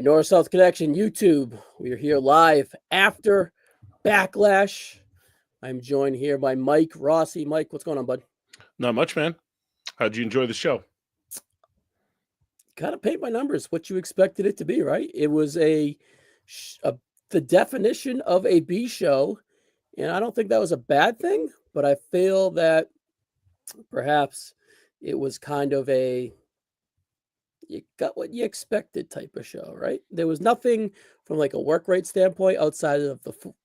right, North South Connection, YouTube. We are here live after Backlash. I'm joined here by Mike Rossi. Mike, what's going on, bud? Not much, man. How'd you enjoy the show? Kind of paint by numbers, what you expected it to be, right? It was the definition of a B show, and I don't think that was a bad thing, but I feel that perhaps it was kind of a you got what you expected type of show, right? There was nothing from like a work rate standpoint outside of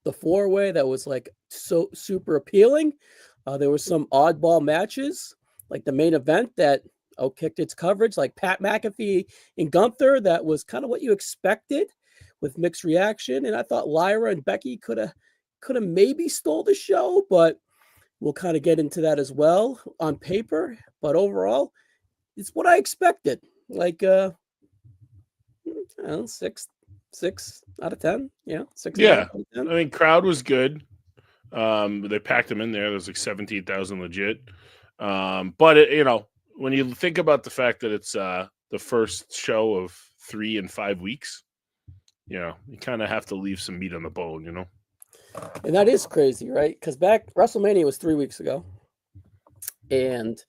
the four way that was like so super appealing. There were some oddball matches, like the main event that outkicked its coverage, like Pat McAfee and Gunther. That was kind of what you expected with mixed reaction. And I thought Lyra and Becky could have maybe stole the show, but we'll kind of get into that as well on paper. But overall, it's what I expected. Like I don't know, six out of 10. Yeah, six. Yeah, out of 10. I mean, crowd was good. They packed them in there. There's like 17,000 legit. But when you think about the fact that it's the first show of 3 and 5 weeks, you kind of have to leave some meat on the bone, And that is crazy, right? Because WrestleMania was 3 weeks ago, and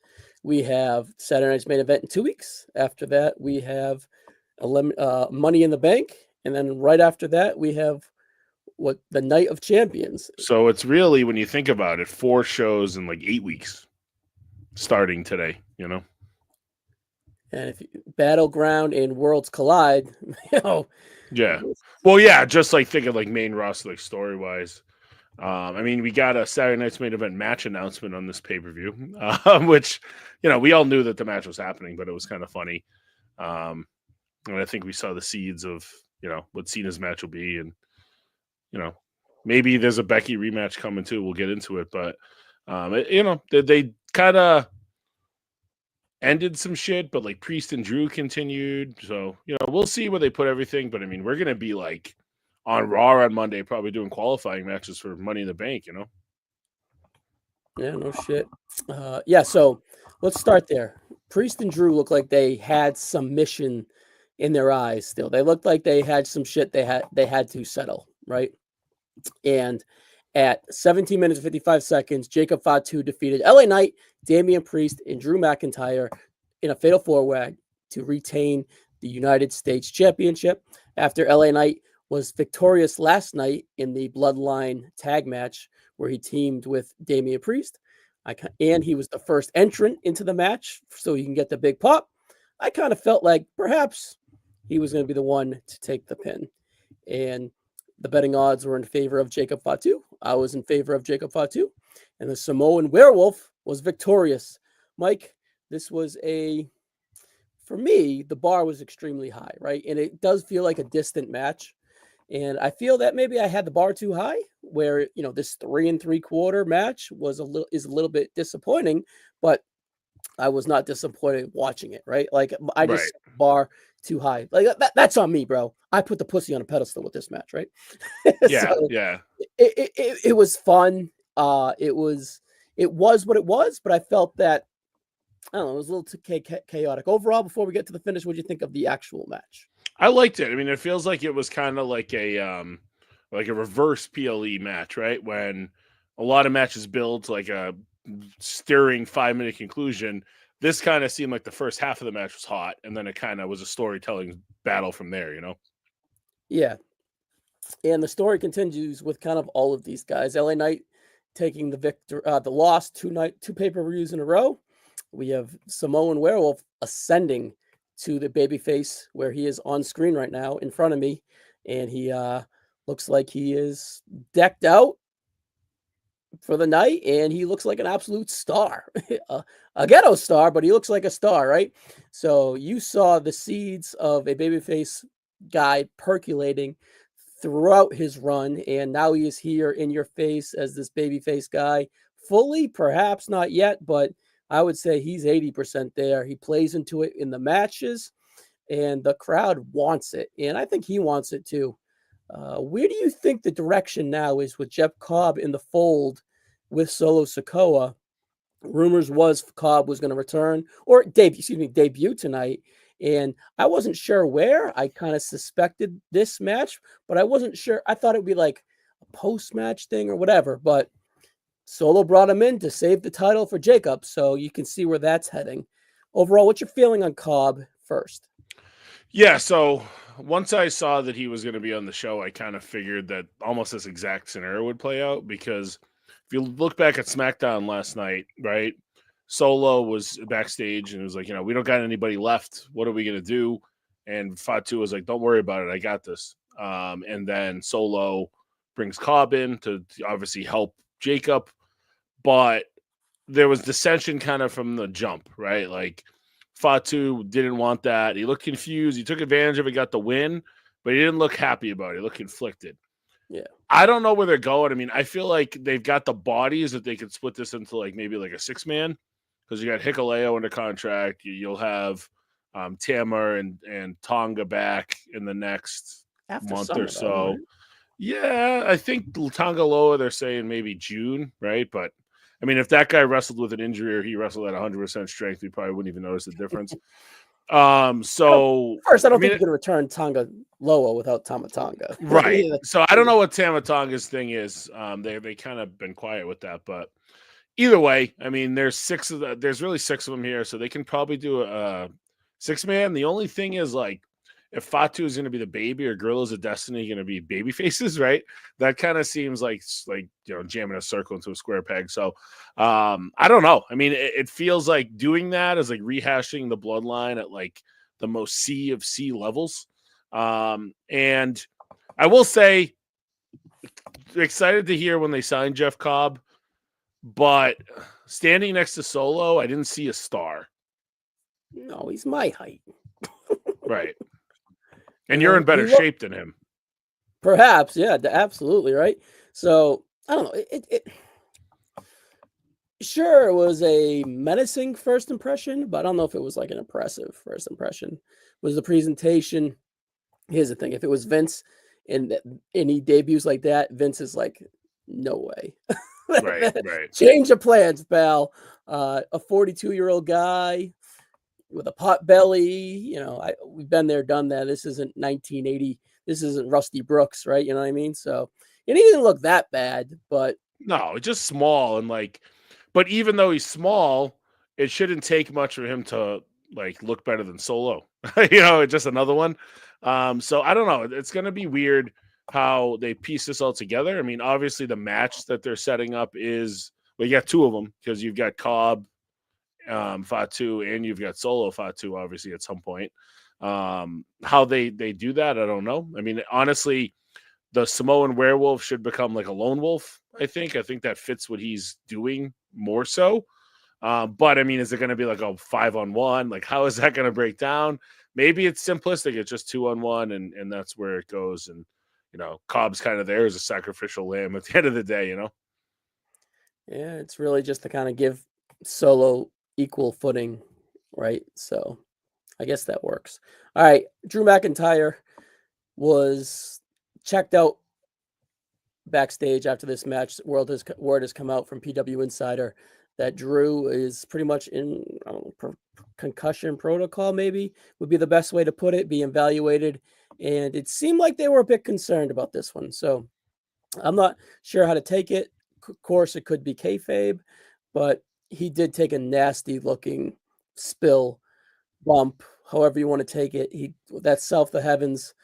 we have Saturday night's main event in 2 weeks. After that, we have Money in the Bank. And then right after that, we have the Night of Champions. So it's really, when you think about it, 4 shows in like 8 weeks starting today, And if Battleground and Worlds collide, Yeah. Well, yeah, just like think of like main roster, like story-wise. I mean, we got a Saturday night's main event match announcement on this pay-per-view, which, we all knew that the match was happening, but it was kind of funny. And I think we saw the seeds of, what Cena's match will be. And, maybe there's a Becky rematch coming too. We'll get into it. But, they kind of ended some shit, but like Priest and Drew continued. So, we'll see where they put everything. But, I mean, we're going to be like, on Raw on Monday, probably doing qualifying matches for Money in the Bank, Yeah, no shit. So let's start there. Priest and Drew look like they had some mission in their eyes still. They looked like they had some shit they had to settle, right? And at 17 minutes and 55 seconds, Jacob Fatu defeated LA Knight, Damian Priest, and Drew McIntyre in a fatal four-way to retain the United States Championship after LA Knight was victorious last night in the Bloodline tag match where he teamed with Damian Priest. And he was the first entrant into the match, so he can get the big pop. I kind of felt like perhaps he was going to be the one to take the pin. And the betting odds were in favor of Jacob Fatu. I was in favor of Jacob Fatu. And the Samoan Werewolf was victorious. Mike, this was for me, the bar was extremely high, right? And it does feel like a distant match. And I feel that maybe I had the bar too high, where this 3 3/4 match is a little bit disappointing, but I was not disappointed watching it. Right, like I just set the bar too high. Like that's on me, bro. I put the pussy on a pedestal with this match, right? Yeah, yeah. It was fun. It was what it was, but I felt that I don't know, it was a little too chaotic overall. Before we get to the finish, what do you think of the actual match? I liked it. I mean, it feels like it was kind of like a reverse PLE match, right? When a lot of matches build to like a stirring 5-minute conclusion. This kind of seemed like the first half of the match was hot, and then it kind of was a storytelling battle from there, Yeah. And the story continues with kind of all of these guys. LA Knight taking the loss 2 pay-per-views in a row. We have Samoan Werewolf ascending to the babyface where he is on screen right now in front of me. And he looks like he is decked out for the night, and he looks like an absolute star. A ghetto star, but he looks like a star, right? So you saw the seeds of a babyface guy percolating throughout his run, and now he is here in your face as this babyface guy. Fully, perhaps not yet, but I would say he's 80% there. He plays into it in the matches, and the crowd wants it. And I think he wants it too. Where do you think the direction now is with Jeff Cobb in the fold with Solo Sikoa? Rumors was Cobb was going to return or debut tonight. And I wasn't sure where. I kind of suspected this match, but I wasn't sure. I thought it would be like a post-match thing or whatever, but Solo brought him in to save the title for Jacob, so you can see where that's heading. Overall, what's your feeling on Cobb first? Yeah, so once I saw that he was going to be on the show, I kind of figured that almost this exact scenario would play out, because if you look back at SmackDown last night, right? Solo was backstage and it was like, we don't got anybody left. What are we going to do? And Fatu was like, don't worry about it. I got this. And then Solo brings Cobb in to obviously help Jacob. But there was dissension kind of from the jump, right? Like, Fatu didn't want that. He looked confused. He took advantage of it, got the win, but he didn't look happy about it. He looked conflicted. Yeah. I don't know where they're going. I mean, I feel like they've got the bodies that they could split this into like maybe like a 6-man, because you got Hikuleo under contract. You'll have Tamar and Tonga back in the next After month summer, or so. though, right? Yeah, I think Tonga Loa, they're saying maybe June, right? But I mean, if that guy wrestled with an injury or he wrestled at 100% strength, we probably wouldn't even notice the difference. So first, I don't think you can return Tonga Loa without Tama Tonga. Right. So I don't know what Tama Tonga's thing is. They kind of been quiet with that, but either way, I mean, there's really 6 of them here, so they can probably do a 6-man. The only thing is, like, if Fatu is going to be the baby or Gorillas of Destiny going to be baby faces, right? That kind of seems like jamming a circle into a square peg. So I don't know. I mean, it feels like doing that is like rehashing the bloodline at like the most C of C levels. And I will say, excited to hear when they signed Jeff Cobb, but standing next to Solo, I didn't see a star. No, he's my height. Right. And you're in better shape than him. Perhaps, yeah, absolutely, right? So, I don't know. Sure, it was a menacing first impression, but I don't know if it was like an impressive first impression. Was the presentation? Here's the thing: if it was Vince and he debuts like that, Vince is like, no way. Right. Change of plans, pal. A 42-year-old guy with a pot belly. We've been there, done that. This isn't 1980. This isn't Rusty Brooks, right? You know what I mean? So, and he didn't look that bad, but no, it's just small and like. But even though he's small, it shouldn't take much for him to like look better than Solo. It's just another one. So I don't know. It's going to be weird how they piece this all together. I mean, obviously the match that they're setting up is, you got 2 of them because you've got Cobb, Fatu, and you've got Solo Fatu, obviously, at some point. How they do that, I don't know. I mean, honestly, the Samoan werewolf should become like a lone wolf, I think. I think that fits what he's doing more so. But I mean, is it going to be like a 5-on-1? Like, how is that going to break down? Maybe it's simplistic. It's just 2-on-1, and that's where it goes. And, Cobb's kind of there as a sacrificial lamb at the end of the day, Yeah, it's really just to kind of give Solo equal footing, right? So I guess that works. All right. Drew McIntyre was checked out backstage after this match. Word has come out from PW Insider that Drew is pretty much in concussion protocol, maybe would be the best way to put it, being evaluated. And it seemed like they were a bit concerned about this one. So I'm not sure how to take it. Of course, it could be kayfabe, but he did take a nasty looking spill, bump, however you want to take it. That South of Heavens.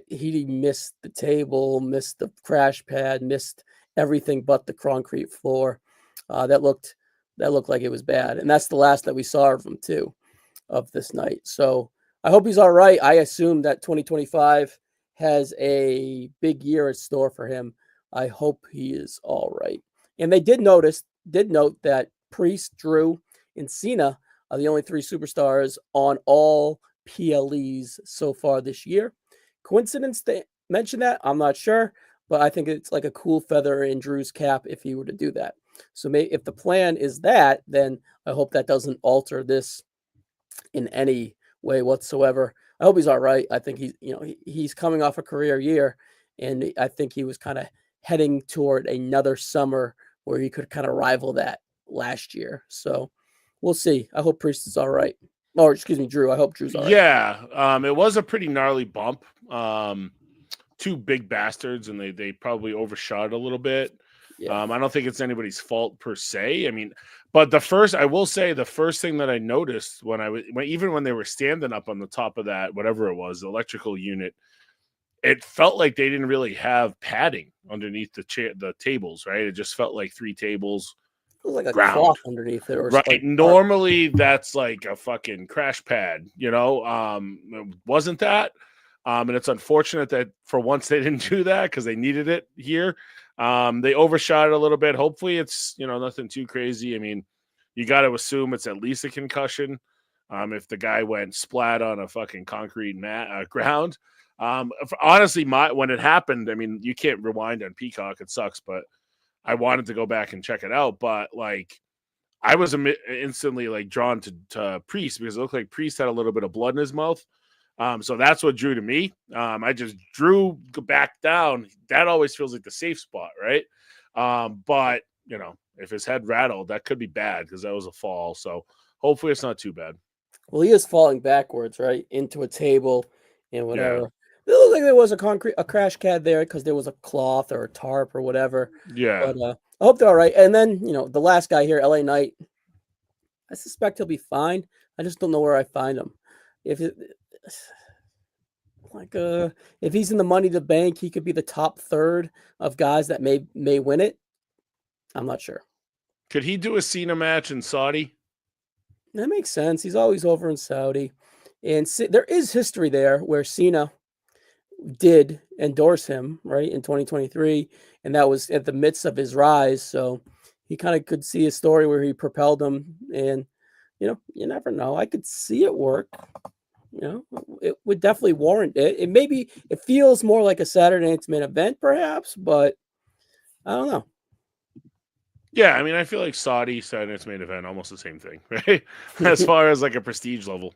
He missed the table, missed the crash pad, missed everything but the concrete floor. That looked like it was bad, and that's the last that we saw of him too, of this night. So I hope he's all right. I assume that 2025 has a big year in store for him. I hope he is all right. And they did note that Priest, Drew, and Cena are the only 3 superstars on all PLEs so far this year. Coincidence they mention that? I'm not sure, but I think it's like a cool feather in Drew's cap if he were to do that. So if the plan is that, then I hope that doesn't alter this in any way whatsoever. I hope he's all right. I think he's coming off a career year, and I think he was kind of heading toward another summer where he could kind of rival that last year. So we'll see. I hope Priest is all right. Or excuse me, Drew. I hope Drew's all right. Yeah, it was a pretty gnarly bump. Two big bastards, and they probably overshot a little bit. Yeah. I don't think it's anybody's fault per se. I mean, but I will say the first thing that I noticed even when they were standing up on the top of that, whatever it was, electrical unit, it felt like they didn't really have padding underneath the tables, right? It just felt like three tables, It was like a ground. cloth underneath it, or Right. like Normally that's like a fucking crash pad, you know? It wasn't that. And it's unfortunate that for once they didn't do that because they needed it here. They overshot it a little bit. Hopefully it's, nothing too crazy. I mean, you got to assume it's at least a concussion. If the guy went splat on a fucking concrete ground. Honestly, when it happened, I mean, you can't rewind on Peacock. It sucks, but I wanted to go back and check it out. But like, I was instantly like drawn to Priest because it looked like Priest had a little bit of blood in his mouth. So that's what drew to me. I just drew back down. That always feels like the safe spot, right? But if his head rattled, that could be bad because that was a fall. So hopefully it's not too bad. Well, he is falling backwards, right, into a table and whatever. Yeah. It looked like there was a crash pad there because there was a cloth or a tarp or whatever. Yeah. But I hope they're all right. And then the last guy here, LA Knight, I suspect he'll be fine. I just don't know where I find him. If he's in the Money to Bank, he could be the top third of guys that may win it. I'm not sure. Could he do a Cena match in Saudi? That makes sense. He's always over in Saudi. And there is history there where Cena did endorse him, right, in 2023. And that was at the midst of his rise. So he kind of could see a story where he propelled him. And, you never know. I could see it work. It would definitely warrant it. It feels more like a Saturday Night's Main Event, perhaps, but I don't know. Yeah, I mean, I feel like Saturday Night's Main Event, almost the same thing, right? As far as like a prestige level.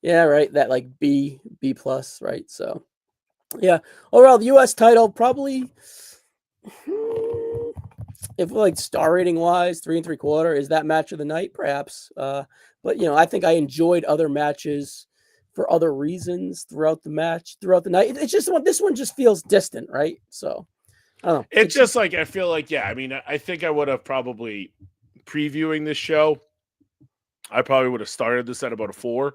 Yeah, right. That like B plus, right? So, yeah. Overall, the U.S. title probably, if like star rating wise, 3 3/4 is that match of the night, perhaps. But I think I enjoyed other matches for other reasons throughout the night. It's just this one just feels distant, right? So. I don't know. It's just like, I feel like, yeah, I mean, I think I would have probably previewing this show. I probably would have started this at about a 4.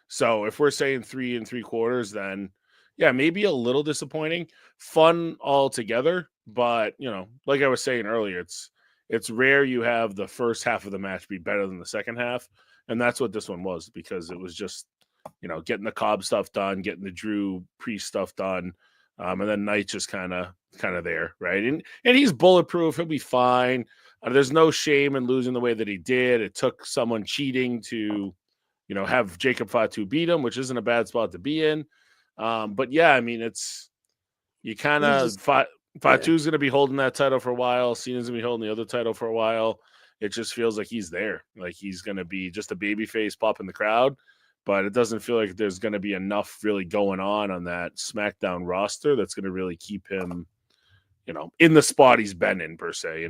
So if we're saying 3 3/4, then yeah, maybe a little disappointing. Fun altogether, but like I was saying earlier, it's rare you have the first half of the match be better than the second half, and that's what this one was because it was just getting the Cobb stuff done, getting the Drew Priest stuff done. And then Knight just kind of there, right? And he's bulletproof. He'll be fine. There's no shame in losing the way that he did. It took someone cheating to, have Jacob Fatu beat him, which isn't a bad spot to be in. But yeah, I mean, you kind of Fatu's going to be holding that title for a while. Cena's going to be holding the other title for a while. It just feels like he's there. Like he's going to be just a baby face pop in the crowd. But it doesn't feel like there's going to be enough really going on that SmackDown roster that's going to really keep him, in the spot he's been in per se,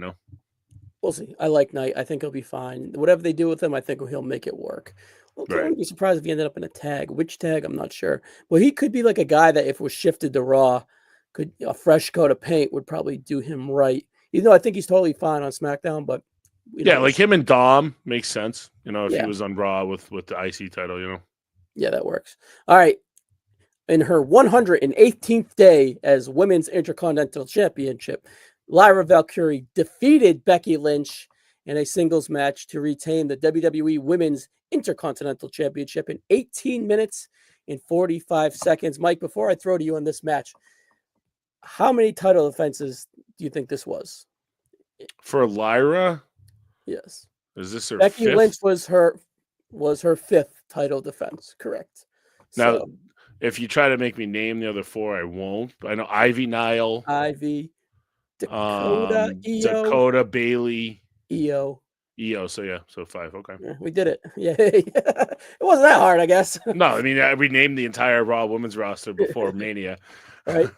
We'll see. I like Knight. I think he'll be fine. Whatever they do with him, I think he'll make it work. Okay, I wouldn't be surprised if he ended up in a tag. Which tag? I'm not sure. Well, he could be like a guy that if was shifted to Raw, a fresh coat of paint would probably do him right. Even though I think he's totally fine on SmackDown, but like him and Dom makes sense. If Yeah. he was on Raw with the IC title, Yeah, that works. All right. In her 118th day as Women's Intercontinental Championship, Lyra Valkyrie defeated Becky Lynch in a singles match to retain the WWE Women's Intercontinental Championship in 18 minutes and 45 seconds. Mike, before I throw to you on this match, how many title defenses do you think this was? For Lyra? Yes. Is this her Becky fifth? Lynch was her fifth title defense, correct? Now, if you try to make me name the other 4, I won't. I know Ivy Nile. Dakota, Dakota, Bailey. Io. So yeah, so 5. Okay. Yeah, we did it. Yeah. It wasn't that hard, I guess. No, I mean, we named the entire Raw women's roster before Mania. Right.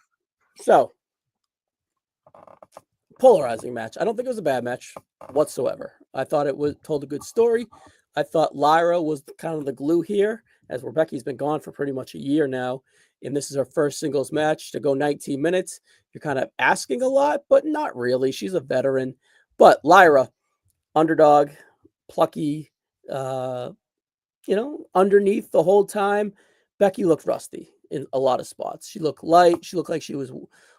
So, polarizing match. I don't think it was a bad match whatsoever. I thought it told a good story. I thought Lyra was kind of the glue here, as Rebecca's been gone for pretty much a year now, and this is her first singles match to go 19 minutes. You're kind of asking a lot, but not really. She's a veteran. But Lyra, underdog, plucky, uh, underneath the whole time. Becky looked rusty in a lot of spots. She looked light. She looked like she was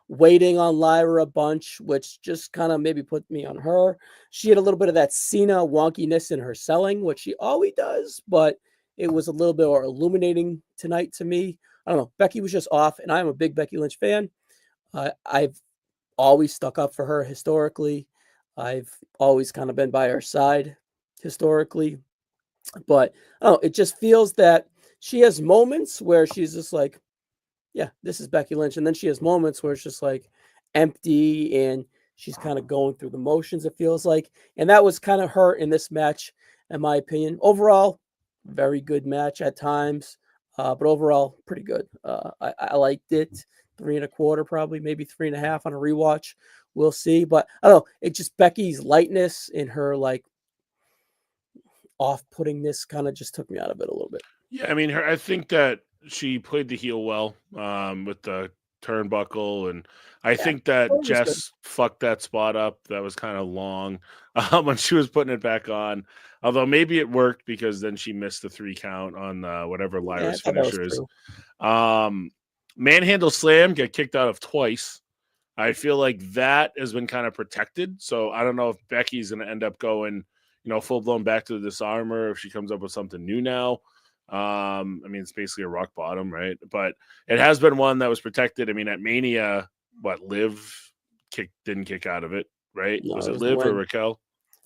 waiting on Lyra a bunch, which just kind of maybe put me on her. She had a little bit of that Cena wonkiness in her selling, which she always does, but it was a little bit more illuminating tonight to me. I don't know. Becky was just off, and I'm a big Becky Lynch fan. I've always stuck up for her historically. I've always kind of been by her side historically. But it just feels that she has moments where she's just like, yeah, this is Becky Lynch. And then she has moments where it's just like empty and she's kind of going through the motions, it feels like. And that was kind of her in this match, in my opinion. Overall, very good match at times, but overall, pretty good. I liked it. 3.25, probably, maybe 3.5 on a rewatch. We'll see. But I don't know. It's just Becky's lightness in her, like, off-puttingness kind of just took me out of it a little bit. Yeah, I mean, I think that she played the heel well with the turnbuckle, and I think that Jess fucked that spot up. That was kind of long when she was putting it back on. Although maybe it worked because then she missed the 3 count on whatever Lyra's finisher is. Manhandle slam, get kicked out of twice. I feel like that has been kind of protected. So I don't know if Becky's going to end up going, full blown back to the disarmer if she comes up with something new now. I mean, it's basically a rock bottom, right? But it has been one that was protected. I mean, at Mania, Liv didn't kick out of it, right? No, was it Liv or Raquel?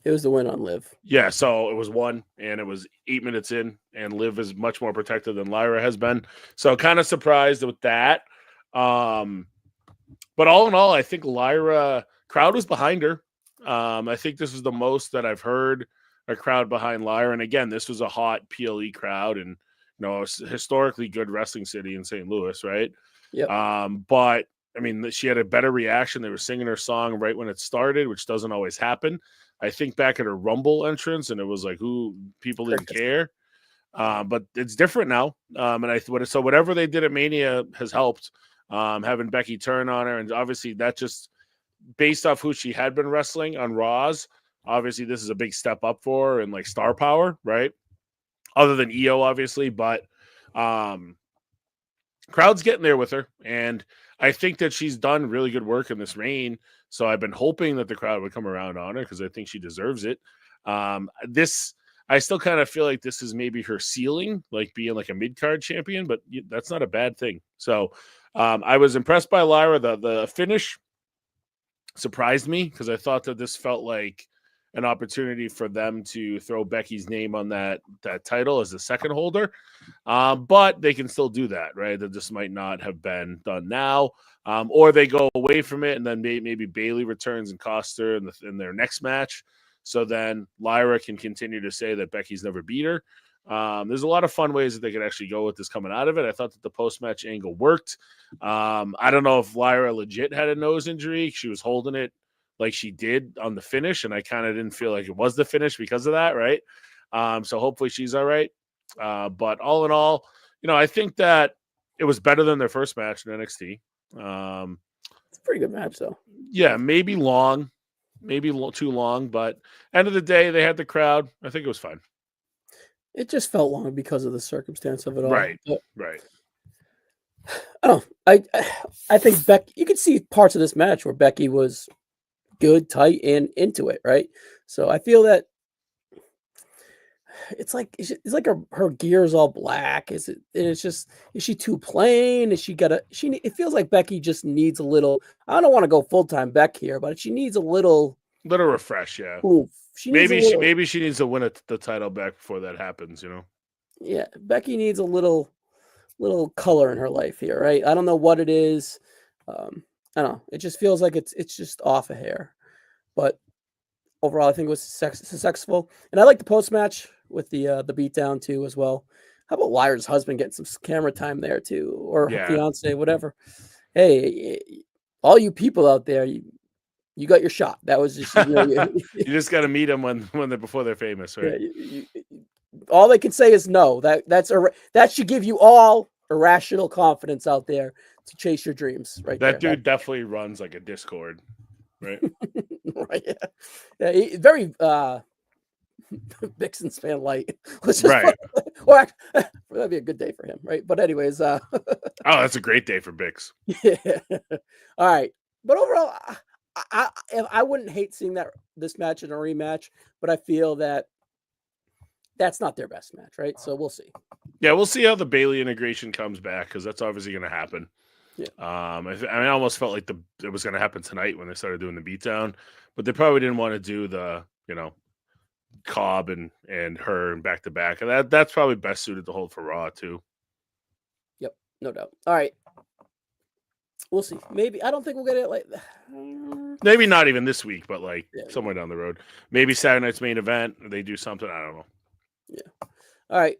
It was the win on Liv. Yeah, so it was 1, and it was 8 minutes in, and Liv is much more protected than Lyra has been. So kind of surprised with that. But all in all, I think Lyra, crowd was behind her. I think this is the most that I've heard a crowd behind Lyra. And again, this was a hot PLE crowd and, a historically good wrestling city in St. Louis, right? Yeah. But I mean, she had a better reaction. They were singing her song right when it started, which doesn't always happen. I think back at her Rumble entrance, and it was like, people didn't care. But it's different now. So whatever they did at Mania has helped. Having Becky turn on her, and obviously that just based off who she had been wrestling on Raws. Obviously, this is a big step up for her and like star power, right? Other than EO, obviously, but crowd's getting there with her, and I think that she's done really good work in this reign. So I've been hoping that the crowd would come around on her because I think she deserves it. I still kind of feel like this is maybe her ceiling, like being like a mid-card champion, but that's not a bad thing. So I was impressed by Lyra. The finish surprised me because I thought that this felt like an opportunity for them to throw Becky's name on that title as the second holder. But they can still do that, right? That just might not have been done now. Or they go away from it and then maybe Bayley returns and costs her in their next match. So then Lyra can continue to say that Becky's never beat her. There's a lot of fun ways that they could actually go with this coming out of it. I thought that the post-match angle worked. I don't know if Lyra legit had a nose injury. She was holding it like she did on the finish, and I kind of didn't feel like it was the finish because of that, right? So hopefully she's all right. But all in all, I think that it was better than their first match in NXT. It's a pretty good match, though. Yeah, maybe long, maybe a little too long, but end of the day, they had the crowd. I think it was fine. It just felt long because of the circumstance of it all. Right, but, right. I think Becky. You could see parts of this match where Becky was good, tight, and into it, right? So I feel that it's like her gear's all black. Is she too plain? It feels like Becky just needs a little. I don't want to go full-time Beck here, but she needs a little refresh, yeah. Oof. Maybe she needs to win the title back before that happens, Yeah, Becky needs a little color in her life here, right? I don't know what it is. I don't know. It just feels like it's just off a hair. But overall, I think it was successful. And I like the post-match with the beatdown too as well. How about Lyra's husband getting some camera time there too, or her fiance, whatever. Hey, all you people out there, you got your shot. That was just you just got to meet them when they're before they're famous, right? Yeah, all they can say is no. That should give you all irrational confidence out there to chase your dreams. Right That there. dude definitely runs like a Discord, right? Right. Very Vixens fan light. Right. Or that'd be a good day for him, right? But anyways, Oh, that's a great day for Bix. yeah. All right. But overall, I wouldn't hate seeing this match in a rematch, but I feel that that's not their best match, right? So we'll see. Yeah, we'll see how the Bailey integration comes back because that's obviously going to happen. Yeah. I almost felt like it was going to happen tonight when they started doing the beatdown, but they probably didn't want to do the Cobb and her and back to back. That's probably best suited to hold for Raw too. Yep, no doubt. All right, we'll see. Maybe I don't think we'll get it like. Maybe not even this week, but somewhere down the road. Maybe Saturday night's main event. They do something. I don't know. Yeah. All right.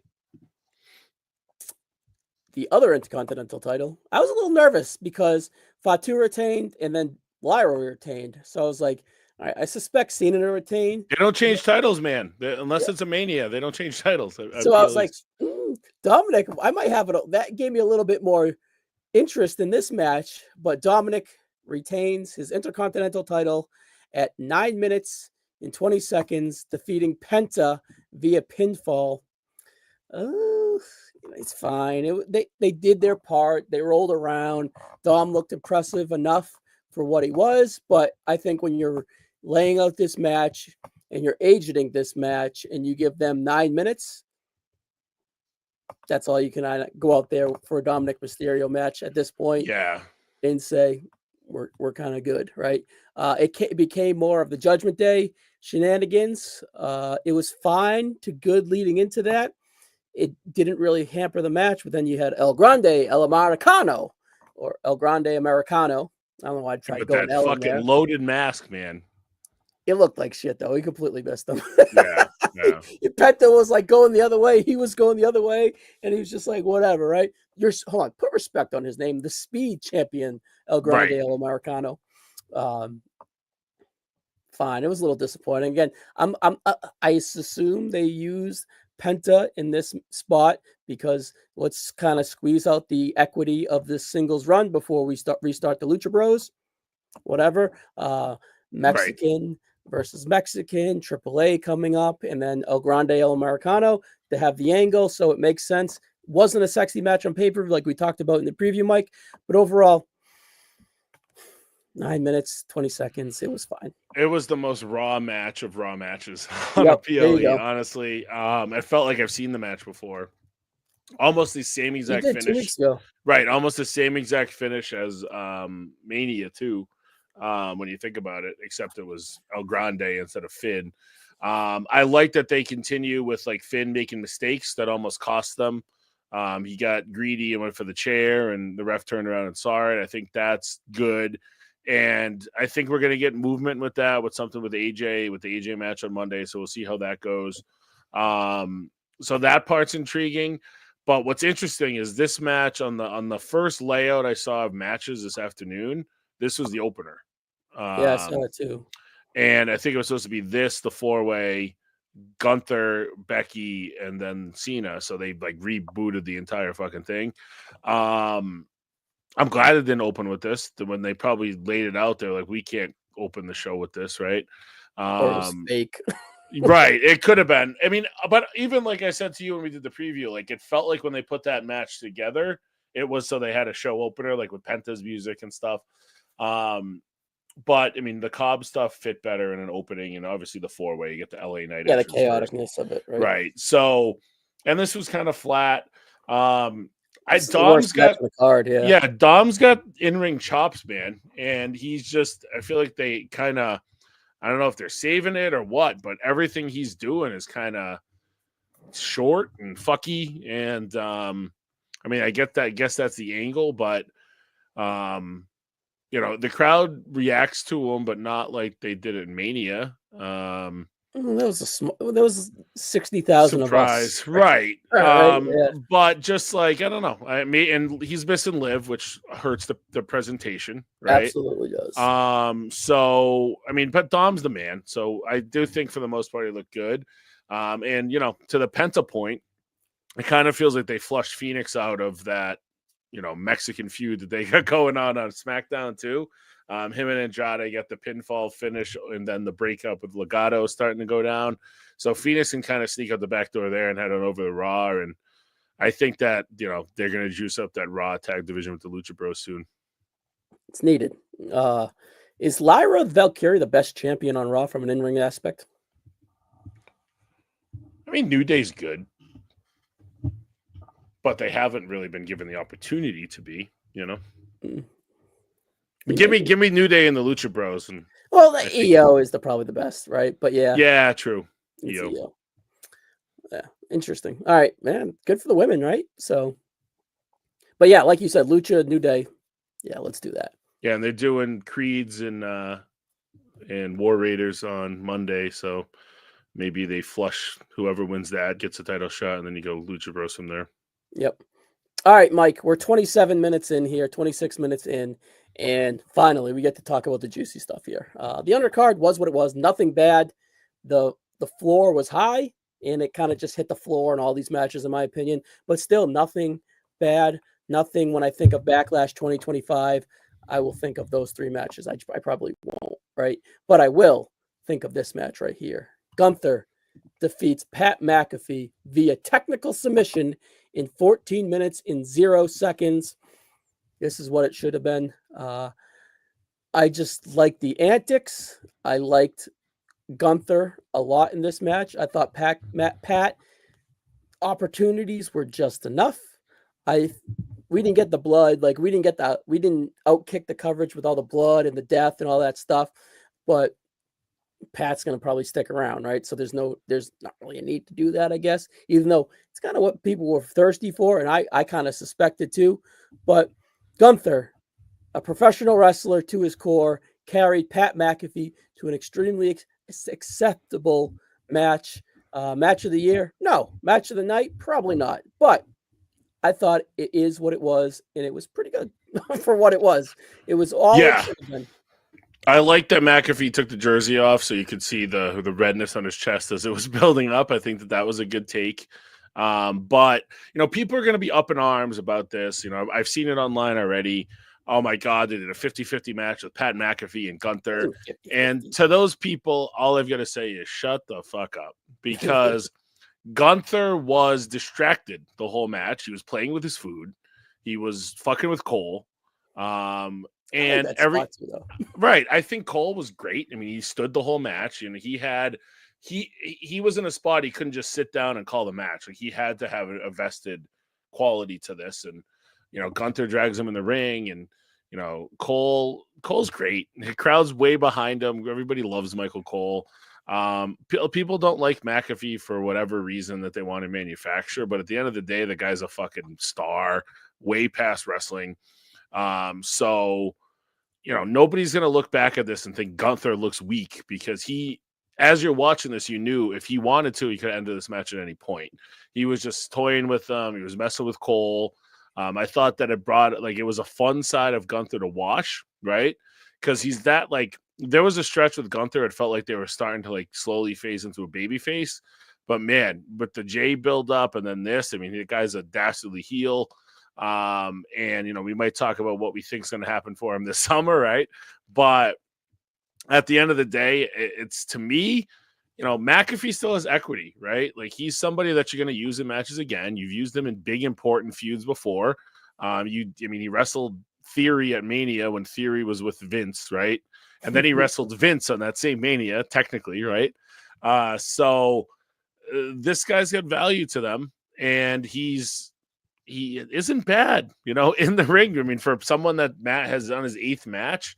The other Intercontinental title, I was a little nervous because Fatu retained and then Lyra retained. So I was like, all right, I suspect Cena to retain. They don't change titles, man. Unless it's a Mania, they don't change titles. So I was like, Dominic, I might have it. That gave me a little bit more interest in this match, but Dominic retains his Intercontinental title at 9 minutes and 20 seconds, defeating Penta via pinfall. Oh, it's fine. They did their part. They rolled around. Dom looked impressive enough for what he was, but I think when you're laying out this match and you're agenting this match and you give them 9 minutes, that's all you can go out there for a Dominic Mysterio match at this point. Yeah. And say we're kind of good, right? It became more of the Judgment Day shenanigans. It was fine to good leading into that. It didn't really hamper the match, but then you had El Grande, El Americano, or El Grande Americano. I don't know why I tried to go that fucking loaded mask, man. It looked like shit, though. He completely missed him. Yeah. Penta was like going the other way. He was going the other way, and he was just like, whatever, right? Hold on, put respect on his name. The Speed Champion, El Grande, El Americano. Fine. It was a little disappointing. Again, I assume they used Penta in this spot because let's kind of squeeze out the equity of this singles run before we restart the Lucha Bros. Whatever. Mexican versus Mexican, AAA coming up, and then El Grande El Americano to have the angle, so it makes sense. Wasn't a sexy match on paper like we talked about in the preview, Mike, but overall, 9 minutes, 20 seconds. It was fine. It was the most raw match of raw matches on a PLE, honestly. I felt like I've seen the match before. Almost the same exact finish. 2 weeks ago. Right, almost the same exact finish as Mania too, when you think about it, except it was El Grande instead of Finn. I like that they continue with Finn making mistakes that almost cost them. He got greedy and went for the chair, and the ref turned around and saw it. I think that's good. And I think we're going to get movement with that, with something with the AJ match on Monday. So we'll see how that goes. So that part's intriguing. But what's interesting is this match on the first layout I saw of matches this afternoon, this was the opener. Yeah, I saw it too. And I think it was supposed to be the 4-way, Gunther, Becky, and then Cena. So they rebooted the entire fucking thing. I'm glad it didn't open with this. When they probably laid it out there, we can't open the show with this, right? Or it was fake. Right. It could have been. I mean, but even like I said to you when we did the preview, it felt like when they put that match together, it was so they had a show opener, with Penta's music and stuff. But I mean, the Cobb stuff fit better in an opening, and obviously the 4-way, you get the LA Knight. Yeah, the chaoticness of it, right? Right. So, and this was kind of flat. Dom's got the card, yeah. Dom's got in-ring chops, man, and he's just. I feel like they kind of. I don't know if they're saving it or what, but everything he's doing is kind of short and fucky. And I mean, I get that. I guess that's the angle, but the crowd reacts to him, but not like they did at Mania. There was 60,000 of us, right? Yeah. But just I don't know. I mean, and he's missing Liv, which hurts the presentation, right? Absolutely does. So I mean, but Dom's the man, so I do think for the most part he looked good. And, to the Penta point, it kind of feels like they flushed Phoenix out of that, Mexican feud that they got going on SmackDown too. Him and Andrade get the pinfall finish and then the breakup with Legado starting to go down. So Phoenix can kind of sneak out the back door there and head on over to Raw. And I think that, they're going to juice up that Raw tag division with the Lucha Bros soon. It's needed. Is Lyra Valkyrie the best champion on Raw from an in-ring aspect? I mean, New Day's good, but they haven't really been given the opportunity to be, Mm. Give me New Day and the Lucha Bros. And the EO is probably the best, right? But yeah, true. EO. Yeah, interesting. All right, man, good for the women, right? So, but yeah, like you said, Lucha, New Day. Yeah, let's do that. Yeah, and they're doing Creeds and War Raiders on Monday, so maybe they flush whoever wins that gets a title shot, and then you go Lucha Bros from there. Yep. All right, Mike, we're 27 minutes in here, 26 minutes in, and finally we get to talk about the juicy stuff here. The undercard was what it was, nothing bad. The floor was high, and it kind of just hit the floor in all these matches, in my opinion, but still nothing bad. Nothing when I think of Backlash 2025, I will think of those three matches. I probably won't, right? But I will think of this match right here. Gunther defeats Pat McAfee via technical submission in 14 minutes in 0 seconds. This is what it should have been. I just liked the antics. I liked Gunther a lot in this match. I thought Pat opportunities were just enough. We didn't get the blood, we didn't outkick the coverage with all the blood and the death and all that stuff, but Pat's going to probably stick around, right? So there's not really a need to do that, I guess, even though it's kind of what people were thirsty for, and I kind of suspected too. But Gunther, a professional wrestler to his core, carried Pat McAfee to an extremely acceptable match. Match of the year? No. Match of the night? Probably not. But I thought it is what it was, and it was pretty good for what it was. It was all it should have been. I like that McAfee took the jersey off so you could see the redness on his chest as it was building up. I think that was a good take. But, people are going to be up in arms about this. I've seen it online already. Oh, my God, they did a 50-50 match with Pat McAfee and Gunther. And to those people, all I've got to say is shut the fuck up, because Gunther was distracted the whole match. He was playing with his food. He was fucking with Cole. And right, I think Cole was great. I mean, he stood the whole match, and he was in a spot he couldn't just sit down and call the match. He had to have a vested quality to this. And Gunther drags him in the ring, and Cole's great. The crowd's way behind him. Everybody loves Michael Cole. People don't like McAfee for whatever reason that they want to manufacture, but at the end of the day, the guy's a fucking star, way past wrestling. So nobody's going to look back at this and think Gunther looks weak, because as you're watching this, you knew if he wanted to, he could have ended this match at any point. He was just toying with them. He was messing with Cole. I thought that it was a fun side of Gunther to watch, right? Because he's that, there was a stretch with Gunther, it felt like they were starting to slowly phase into a baby face. But man, with the J build up and then this, I mean, the guy's a dastardly heel. And we might talk about what we think is going to happen for him this summer, right? But at the end of the day, it's, to me, McAfee still has equity, right? He's somebody that you're going to use in matches again. You've used him in big important feuds before. He wrestled Theory at Mania when Theory was with Vince, right? And then he wrestled Vince on that same Mania, technically, right? So this guy's got value to them, and he isn't bad, in the ring. I mean, for someone that Matt has done his 8th match,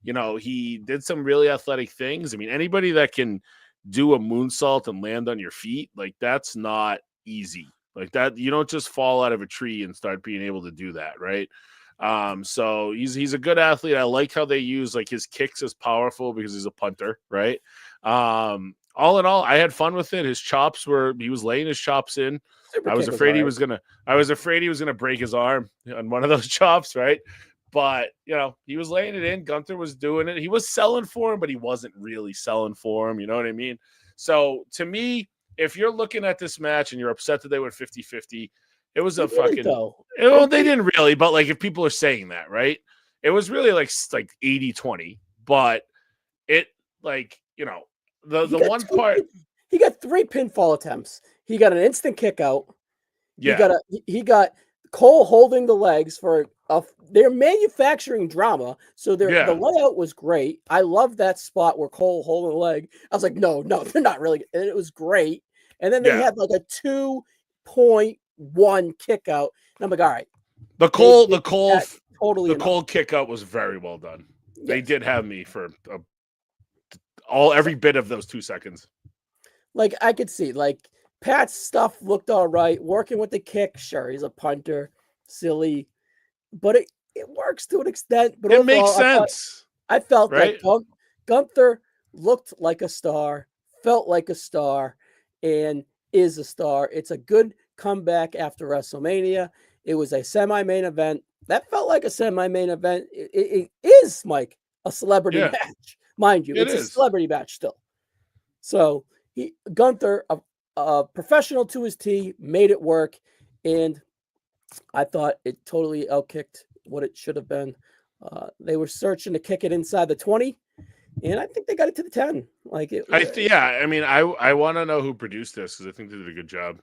he did some really athletic things. I mean, anybody that can do a moonsault and land on your feet, that's not easy. That, you don't just fall out of a tree and start being able to do that, right? So he's a good athlete. I like how they use his kicks as powerful because he's a punter, right? All in all, I had fun with it. His chops he was laying his chops in. I was afraid he was gonna break his arm on one of those chops, right? But he was laying it in. Gunther was doing it. He was selling for him, but he wasn't really selling for him. You know what I mean? So to me, if you're looking at this match and you're upset that they went 50-50, it was They didn't, though. Well, they didn't really, but like if people are saying that, right? It was really like 80-20, but it like, the one part he got 3 pinfall attempts. He got an instant kick out. Yeah. He got Cole holding the legs for they're manufacturing drama. So the layout was great. I love that spot where Cole holding the leg. I was like, no, they're not really. And it was great. And then they had like a 2.1 kick out. And I'm like, all right. The Cole kick out was very well done. Yes. They did have me for every bit of those 2 seconds. Like I could see like Pat's stuff looked all right. Working with the kick, sure, he's a punter, silly, but it works to an extent. But it makes sense. I felt right? Like Gunther looked like a star, felt like a star, and is a star. It's a good comeback after WrestleMania. It was a semi-main event. That felt like a semi-main event. It is, Mike, a celebrity match. Mind you, it's a celebrity match still. So Gunther, professional to his T, made it work, and I thought it totally outkicked what it should have been. They were searching to kick it inside the 20, and I think they got it to the 10. I mean, I want to know who produced this because I think they did a good job.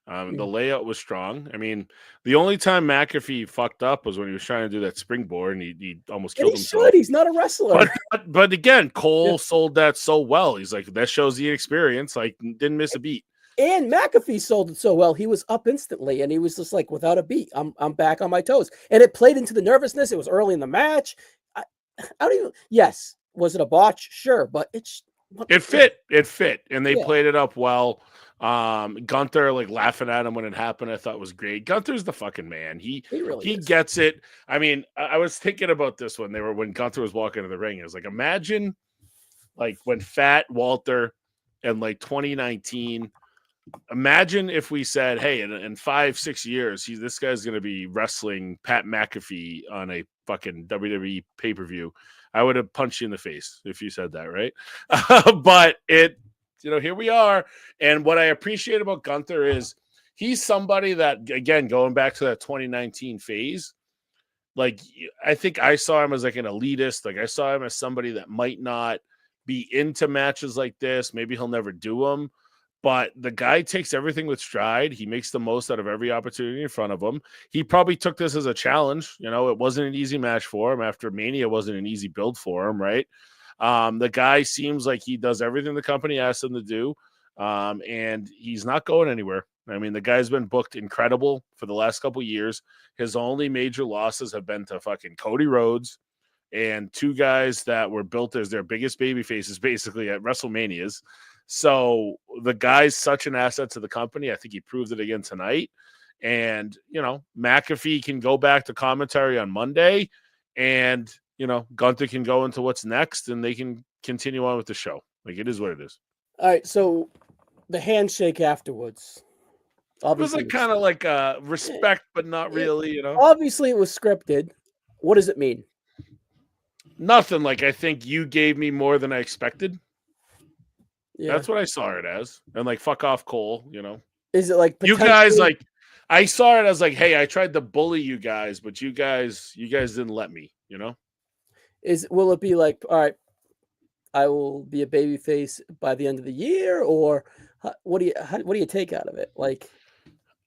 The layout was strong. I mean, the only time McAfee fucked up was when he was trying to do that springboard and he almost killed himself. He's not a wrestler. But again, Cole sold that so well. He's like, that shows the experience. Like, didn't miss a beat. And McAfee sold it so well. He was up instantly, and he was just like, without a beat, I'm back on my toes. And it played into the nervousness. It was early in the match. I don't even. Yes, was it a botch? Sure, but it fit. It fit, and they played it up well. Gunther like laughing at him when it happened, I thought was great. Gunther's the fucking man. He really gets it. I mean, I was thinking about this when Gunther was walking to the ring. I was like, imagine like when Fat Walter in like 2019. Imagine if we said, hey, in 5-6 years, this guy's going to be wrestling Pat McAfee on a fucking WWE pay-per-view. I would have punched you in the face if you said that, right? But here we are. And what I appreciate about Gunther is he's somebody that, again, going back to that 2019 phase, like I think I saw him as like an elitist. Like I saw him as somebody that might not be into matches like this. Maybe he'll never do them. But the guy takes everything with stride. He makes the most out of every opportunity in front of him. He probably took this as a challenge. It wasn't an easy match for him. After Mania wasn't an easy build for him, right? The guy seems like he does everything the company asks him to do, and he's not going anywhere. I mean, the guy's been booked incredible for the last couple of years. His only major losses have been to fucking Cody Rhodes and 2 guys that were built as their biggest baby faces basically at WrestleManias. So the guy's such an asset to the company. I think he proved it again tonight. And, McAfee can go back to commentary on Monday and, Gunther can go into what's next and they can continue on with the show. Like, it is what it is. All right. So the handshake afterwards. Obviously, it was kind of like respect, but not really, Obviously, it was scripted. What does it mean? Nothing. Like, I think you gave me more than I expected. Yeah. That's what I saw it as. And like, fuck off, Cole, Is it like you guys like I saw it as like, hey, I tried to bully you guys, but you guys didn't let me, Will it be like, all right, I will be a babyface by the end of the year, or what do you take out of it? Like,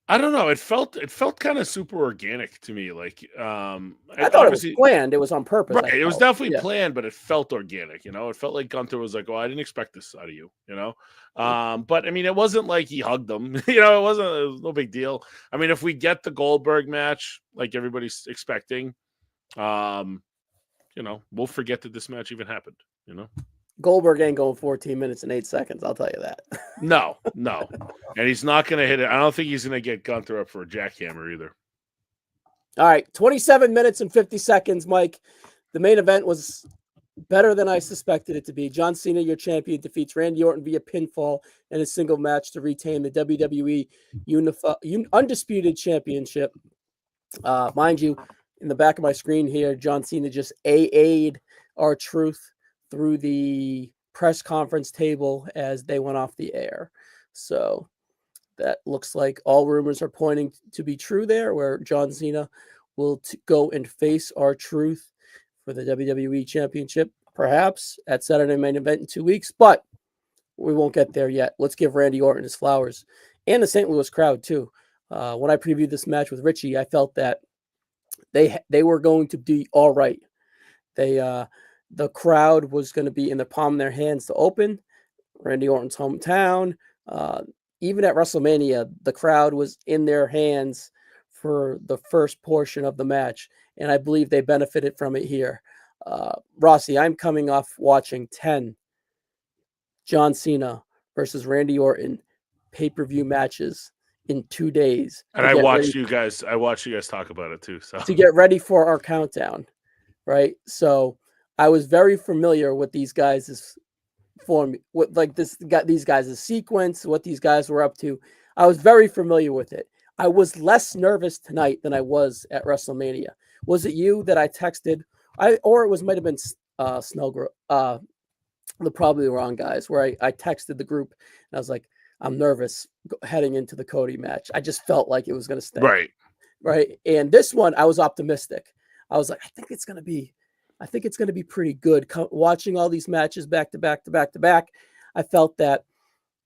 I don't know. It felt kind of super organic to me. Like, I thought it was planned. It was on purpose. Right. It was definitely planned, but it felt organic. It felt like Gunther was like, "Oh, I didn't expect this out of you." But I mean, it wasn't like he hugged them. It was no big deal. I mean, if we get the Goldberg match, like everybody's expecting, we'll forget that this match even happened. Goldberg ain't going 14 minutes and 8 seconds. I'll tell you that. No. And he's not going to hit it. I don't think he's going to get Gunther up for a jackhammer either. All right. 27 minutes and 50 seconds, Mike. The main event was better than I suspected it to be. John Cena, your champion, defeats Randy Orton via pinfall in a single match to retain the WWE Undisputed Championship. Mind you, in the back of my screen here, John Cena just AA'd R-Truth through the press conference table as they went off the air. So that looks like all rumors are pointing to be true there, where John Cena will go and face R-Truth for the WWE Championship, perhaps at Saturday Main Event in 2 weeks, but we won't get there yet. Let's give Randy Orton his flowers and the St. Louis crowd too. When I previewed this match with Richie, I felt that they were going to be all right. The crowd was going to be in the palm of their hands to open. Randy Orton's hometown. Even at WrestleMania, the crowd was in their hands for the first portion of the match, and I believe they benefited from it here. Rossi, I'm coming off watching 10 John Cena versus Randy Orton pay-per-view matches in 2 days. And I watched you guys talk about it too. So to get ready for our countdown, right? So I was very familiar with these guys' form, with like these guys' sequence, what these guys were up to. I was very familiar with it. I was less nervous tonight than I was at WrestleMania. Was it you that I texted? Might have been Snowgirl, the probably wrong guys, where I texted the group and I was like, I'm nervous heading into the Cody match. I just felt like it was going to stay. Right. And this one, I was optimistic. I was like, I think it's going to be pretty good. Watching all these matches back to back to back to back, I felt that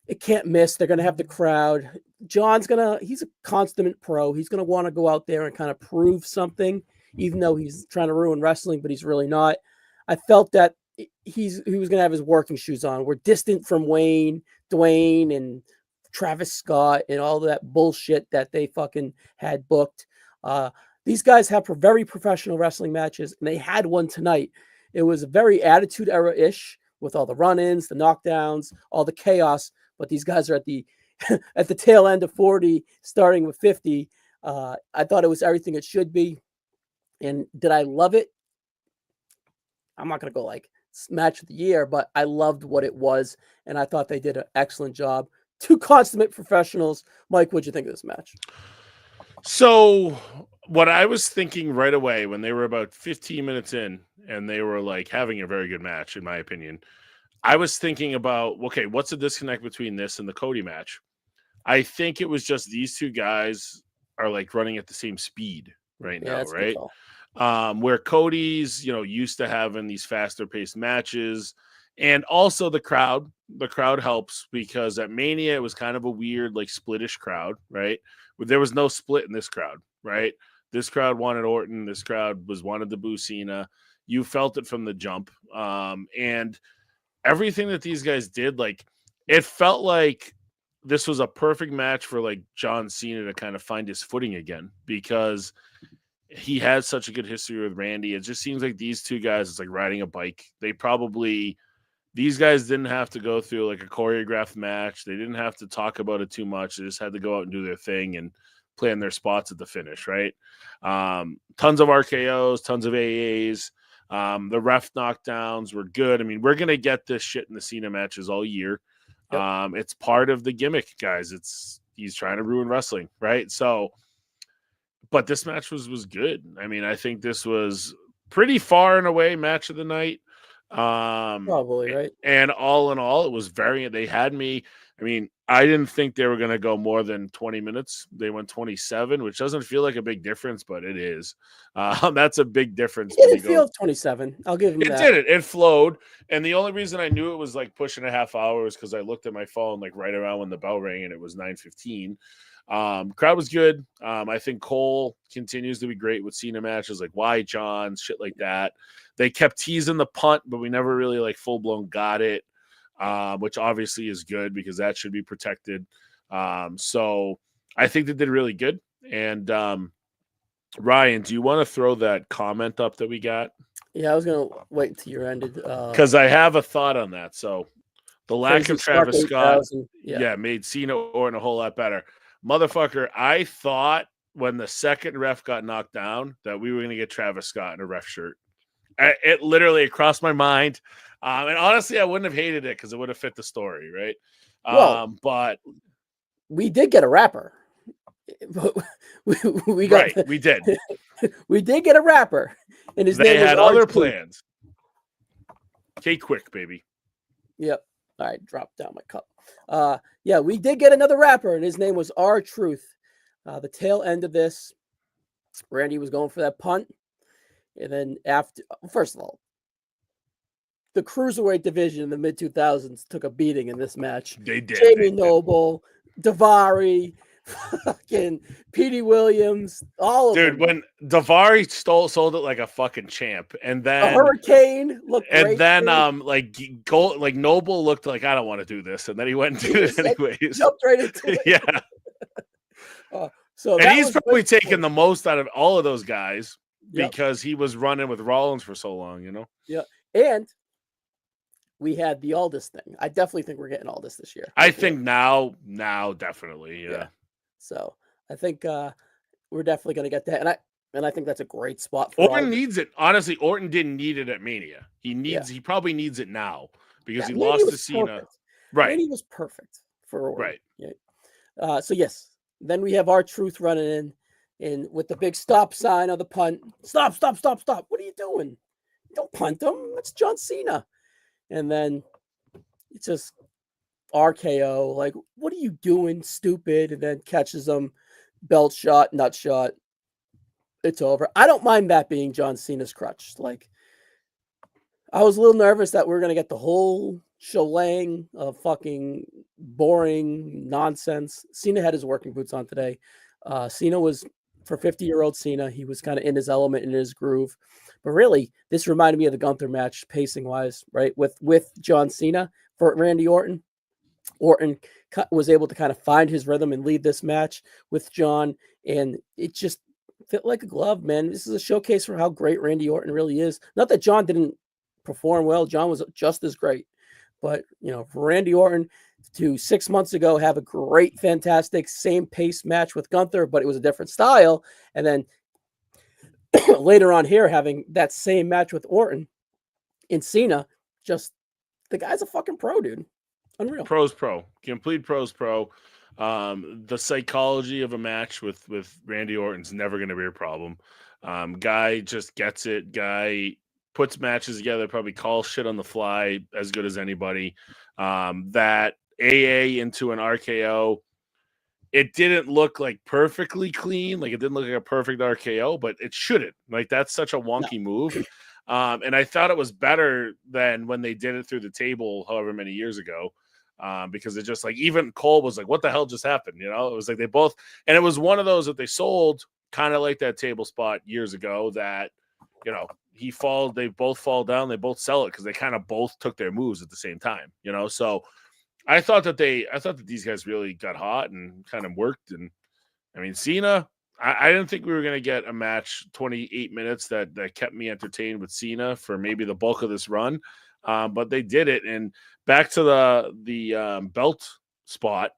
it can't miss. They're going to have the crowd. He's a consummate pro. He's going to want to go out there and kind of prove something, even though he's trying to ruin wrestling, but he's really not. I felt that he was going to have his working shoes on. We're distant from Dwayne, and Travis Scott and all that bullshit that they fucking had booked. These guys have very professional wrestling matches, and they had one tonight. It was very Attitude Era-ish with all the run-ins, the knockdowns, all the chaos. But these guys are at the at the tail end of 40, starting with 50. I thought it was everything it should be. And did I love it? I'm not going to go like match of the year, but I loved what it was, and I thought they did an excellent job. Two consummate professionals. Mike, what'd you think of this match? So what I was thinking right away when they were about 15 minutes in and they were like having a very good match, in my opinion, I was thinking about, okay, what's the disconnect between this and the Cody match? I think it was just these two guys are like running at the same speed right now, right? Where Cody's, used to having these faster paced matches, and also the crowd helps because at Mania it was kind of a weird, like splitish crowd, right? There was no split in this crowd, right? This crowd wanted Orton. This crowd wanted to boo Cena. You felt it from the jump. And everything that these guys did, like, it felt like this was a perfect match for like John Cena to kind of find his footing again, because he has such a good history with Randy. It just seems like these two guys, it's like riding a bike. These guys didn't have to go through like a choreographed match. They didn't have to talk about it too much. They just had to go out and do their thing and plan their spots at the finish, right? Tons of RKOs, tons of AAs. The ref knockdowns were good. I mean, we're going to get this shit in the Cena matches all year. Yep. It's part of the gimmick, guys. He's trying to ruin wrestling, right? So, but this match was good. I mean, I think this was pretty far and away match of the night. Probably, right? And all in all, it was they had me. I mean, I didn't think they were going to go more than 20 minutes. They went 27, which doesn't feel like a big difference, but it is. That's a big difference. It didn't feel 27. I'll give him that. It did. It flowed. And the only reason I knew it was like pushing a half hour was because I looked at my phone like right around when the bell rang and it was 9:15. Crowd was good. I think Cole continues to be great with Cena matches, like why John, shit like that. They kept teasing the punt, but we never really like full blown got it, which obviously is good because that should be protected. So I think they did really good. And Ryan, do you want to throw that comment up that we got? Yeah, I was gonna wait until you ended because I have a thought on that. So the lack of Travis Scott, made Cena Orton a whole lot better. Motherfucker, I thought when the second ref got knocked down that we were going to get Travis Scott in a ref shirt. It literally crossed my mind. And honestly, I wouldn't have hated it because it would have fit the story, right? But we did get a rapper. we did. We did get a rapper. And his name had other plans. K-Quick, baby. Yep. All right, drop down my cup. Yeah, we did get another rapper, and his name was R-Truth. The tail end of this, Randy was going for that punt. And then first of all, the cruiserweight division in the mid-2000s took a beating in this match. They did. Jamie Noble, Daivari, fucking Petey Williams, all of them. Dude, when Daivari sold it like a fucking champ, and then the Hurricane looked great. And then like Noble looked like, I don't want to do this, and then he went and did it anyways. Jumped right into it. Yeah. And he's probably taken the most out of all of those guys because he was running with Rollins for so long, you know? Yeah. And we had the Aldis thing. I definitely think we're getting Aldis this year. I think now definitely, yeah. So I think we're definitely going to get that, and I think that's a great spot for Orton needs it. Honestly, Orton didn't need it at Mania. He probably needs it now because he lost to Cena. Perfect. Right. Randy was perfect for Orton. Right. Yeah. So yes, then we have R-Truth running in with the big stop sign of the punt. Stop! What are you doing? Don't punt him. That's John Cena. And then it's just RKO. Like, what are you doing, stupid? And then catches him, belt shot, nut shot. It's over. I don't mind that being John Cena's crutch. Like, I was a little nervous that we were going to get the whole shebang of fucking boring nonsense. Cena had his working boots on today. Cena was, for 50-year-old Cena, he was kind of in his element, in his groove. But really, this reminded me of the Gunther match, pacing-wise, right? With John Cena for Randy Orton. Orton was able to kind of find his rhythm and lead this match with John, and it just fit like a glove, man. This is a showcase for how great Randy Orton really is. Not that John didn't perform well. John was just as great. But, for Randy Orton to 6 months ago have a great, fantastic, same pace match with Gunther, but it was a different style. And then later on here, having that same match with Orton and Cena, just the guy's a fucking pro, dude. Unreal. Pros pro. Complete pros pro. The psychology of a match with Randy Orton's never going to be a problem. Guy just gets it. Guy puts matches together, probably calls shit on the fly as good as anybody. That AA into an RKO, it didn't look like perfectly clean. Like, it didn't look like a perfect RKO, but it shouldn't. Like, that's such a wonky move. And I thought it was better than when they did it through the table however many years ago. Because it just, like, even Cole was like, what the hell just happened? It was like they both, and it was one of those that they sold kind of like that table spot years ago that, they both fall down, they both sell it because they kind of both took their moves at the same time, So I thought that these guys really got hot and kind of worked. And I mean, Cena, I didn't think we were going to get a match 28 minutes that kept me entertained with Cena for maybe the bulk of this run. But they did it. And back to the belt spot,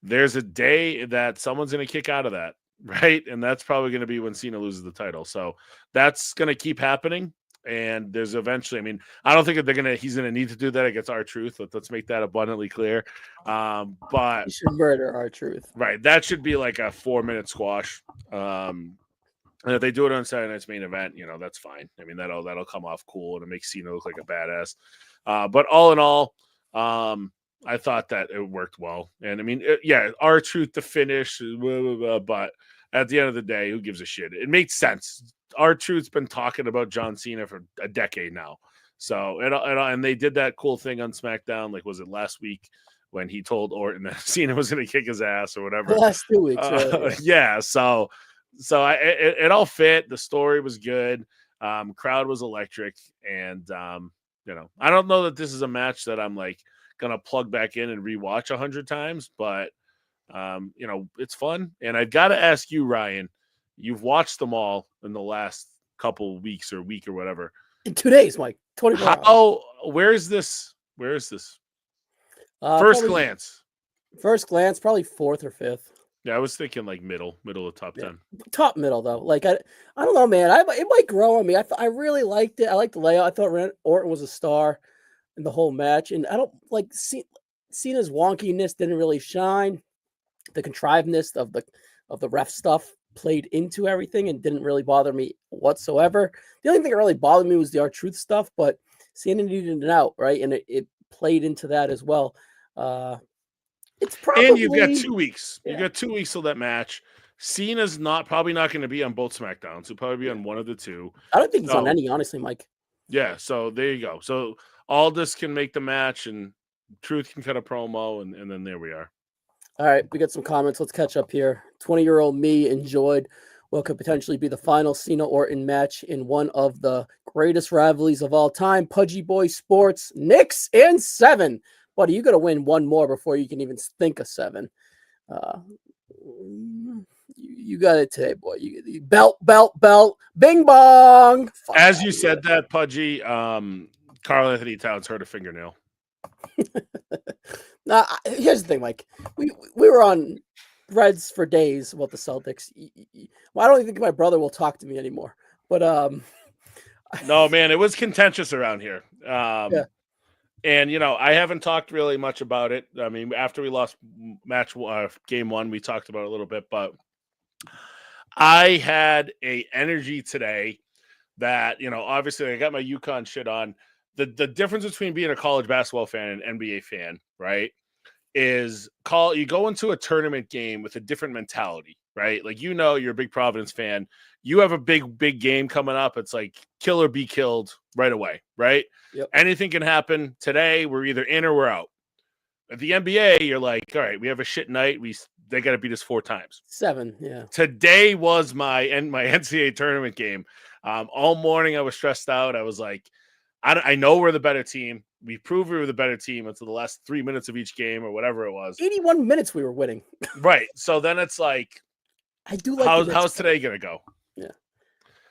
there's a day that someone's going to kick out of that, right? And that's probably going to be when Cena loses the title. So that's going to keep happening. And there's eventually, I mean, I don't think that he's going to need to do that against R-Truth. Let's make that abundantly clear. But you should murder R-Truth. Right. That should be like a 4-minute squash. And if they do it on Saturday night's main event, that's fine. I mean, that'll come off cool and it makes Cena look like a badass. But all in all, I thought that it worked well. And I mean, R-Truth to finish, blah, blah, blah, but at the end of the day, who gives a shit? It makes sense. R-Truth's been talking about John Cena for a decade now. So, and they did that cool thing on SmackDown. Like, was it last week when he told Orton that Cena was going to kick his ass or whatever? The last 2 weeks. Right? Yeah. So it all fit. The story was good. Crowd was electric. And, I don't know that this is a match that I'm like going to plug back in and rewatch 100 times, but it's fun. And I've got to ask you, Ryan, you've watched them all in the last couple weeks or week or whatever. In 2 days, Mike. 24 hours. Oh, where is this? First glance, probably fourth or fifth. Yeah, I was thinking like middle of top 10. Top middle though. Like I don't know, man. It might grow on me. I really liked it. I liked the layout. I thought Orton was a star in the whole match, and I don't like Cena's wonkiness didn't really shine. The contrivedness of the ref stuff played into everything and didn't really bother me whatsoever. The only thing that really bothered me was the R-Truth stuff, but Cena needed an out, right? And it played into that as well. It's probably, and you've got 2 weeks. Yeah. You've got 2 weeks till that match. Cena's probably not going to be on both SmackDowns. He'll probably be on one of the two. I don't think he's on So, any, honestly, Mike. yeah, so there you go. So Aldis can make the match, and Truth can cut a promo, and then there we are. All right, we got some comments. Let's catch up here. 20-year-old me enjoyed what could potentially be the final Cena-Orton match in one of the greatest rivalries of all time. Pudgy Boy Sports, Knicks and 7. Buddy, you got to win one more before you can even think of 7. You got it today, boy. You belt, bing bong. Fuck As you said that, Pudgy, Karl Anthony Towns hurt a fingernail. Now, here's the thing, Mike. We were on threads for days about the Celtics. Well, I don't even think my brother will talk to me anymore. But no, man, it was contentious around here. Yeah. And I haven't talked really much about it. I mean, after we lost game 1, we talked about it a little bit, but I had a energy today that obviously I got my UConn shit on. The difference between being a college basketball fan and NBA fan, right, is you go into a tournament game with a different mentality, right? Like, you're a big Providence fan. You have a big game coming up. It's like kill or be killed right away, right? Yep. Anything can happen. Today, we're either in or we're out. At the NBA, you're like, all right, we have a shit night. They got to beat us 4 times. 7, yeah. Today was my NCAA tournament game. All morning, I was stressed out. I was like, I know we're the better team. We proved we were the better team until the last 3 minutes of each game or whatever it was. 81 minutes we were winning. Right. So then it's like, I do like how's today going to go? Yeah.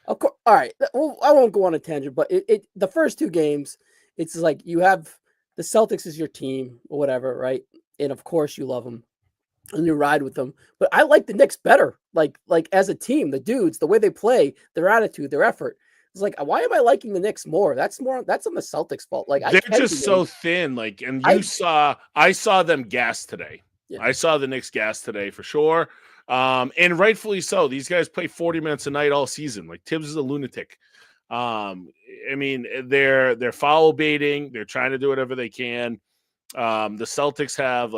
Of course. All right. Well, I won't go on a tangent, but the first 2 games, it's like you have the Celtics as your team or whatever, right? And of course you love them and you ride with them. But I like the Knicks better. Like as a team, the dudes, the way they play, their attitude, their effort. It's like, why am I liking the Knicks more? That's on the Celtics' fault. Like, they're just so thin. Like, and I saw them gas today. Yeah. I saw the Knicks gas today for sure. And rightfully so. These guys play 40 minutes a night all season. Like, Tibbs is a lunatic. I mean, they're foul baiting. They're trying to do whatever they can. The Celtics have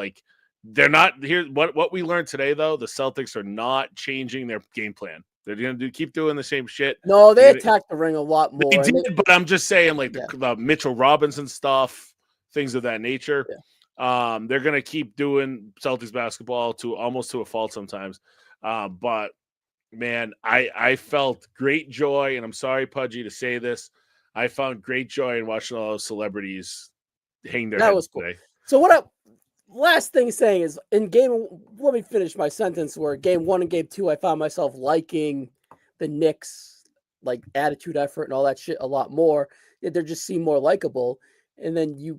they're not here. What we learned today, though, the Celtics are not changing their game plan. They're going to keep doing the same shit. No, they attacked the ring a lot more. They did, but I'm just saying, the Mitchell Robinson stuff, things of that nature. Yeah. They're going to keep doing Celtics basketball almost to a fault sometimes. But, man, I felt great joy, and I'm sorry, Pudgy, to say this. I found great joy in watching all those celebrities hang their heads today. So last thing saying is let me finish my sentence where game 1 and game 2, I found myself liking the Knicks, like attitude, effort, and all that shit a lot more. They just seem more likable. And then you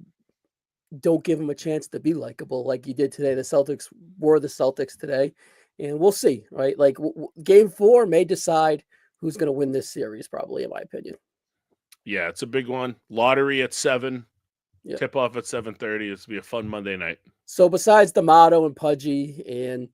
don't give them a chance to be likable like you did today. The Celtics were the Celtics today, and we'll see, right? Like game 4 may decide who's going to win this series, probably, in my opinion. Yeah, it's a big one. Lottery at 7. Yep. Tip off at 7:30. It's be a fun Monday night. So besides D'Amato and Pudgy and